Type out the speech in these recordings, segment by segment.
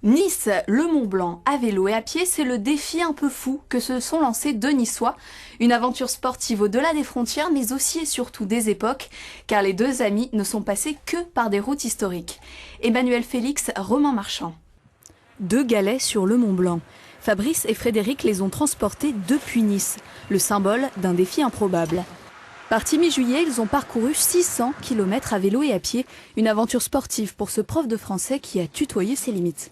Nice, le Mont Blanc, à vélo et à pied, c'est le défi un peu fou que se sont lancés deux Niçois. Une aventure sportive au-delà des frontières, mais aussi et surtout des époques, car les deux amis ne sont passés que par des routes historiques. Emmanuel Félix, Romain Marchand. Deux galets sur le Mont Blanc. Fabrice et Frédéric les ont transportés depuis Nice, le symbole d'un défi improbable. Partis mi-juillet, ils ont parcouru 600 km à vélo et à pied, une aventure sportive pour ce prof de français qui a tutoyé ses limites.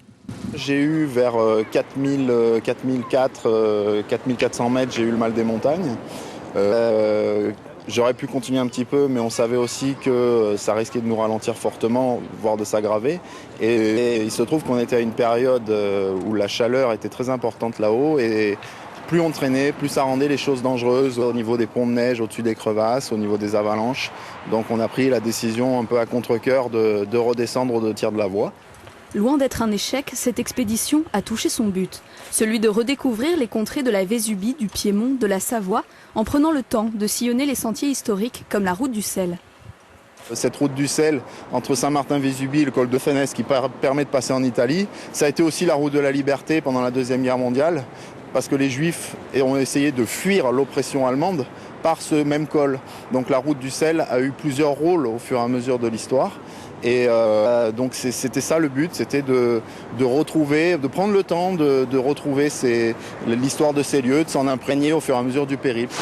J'ai eu vers 4400 mètres, j'ai eu le mal des montagnes. J'aurais pu continuer un petit peu, mais on savait aussi que ça risquait de nous ralentir fortement, voire de s'aggraver. Et il se trouve qu'on était à une période où la chaleur était très importante là-haut. Et plus on traînait, plus ça rendait les choses dangereuses au niveau des ponts de neige, au-dessus des crevasses, au niveau des avalanches. Donc on a pris la décision un peu à contre-cœur de redescendre au 2 tiers de la voie. Loin d'être un échec, cette expédition a touché son but, celui de redécouvrir les contrées de la Vésubie, du Piémont, de la Savoie, en prenant le temps de sillonner les sentiers historiques comme la route du sel. Cette route du sel entre Saint-Martin-Vésubie et le col de Fenès qui permet de passer en Italie, ça a été aussi la route de la liberté pendant la Deuxième Guerre mondiale, parce que les Juifs ont essayé de fuir l'oppression allemande par ce même col. Donc la route du sel a eu plusieurs rôles au fur et à mesure de l'histoire. Et donc c'était ça le but, c'était de retrouver, de prendre le temps de retrouver l'histoire de ces lieux, de s'en imprégner au fur et à mesure du périple.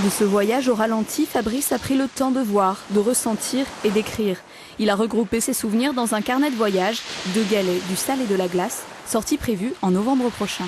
De ce voyage au ralenti, Fabrice a pris le temps de voir, de ressentir et d'écrire. Il a regroupé ses souvenirs dans un carnet de voyage, 2 galets, du sel et de la glace, sortie prévue en novembre prochain.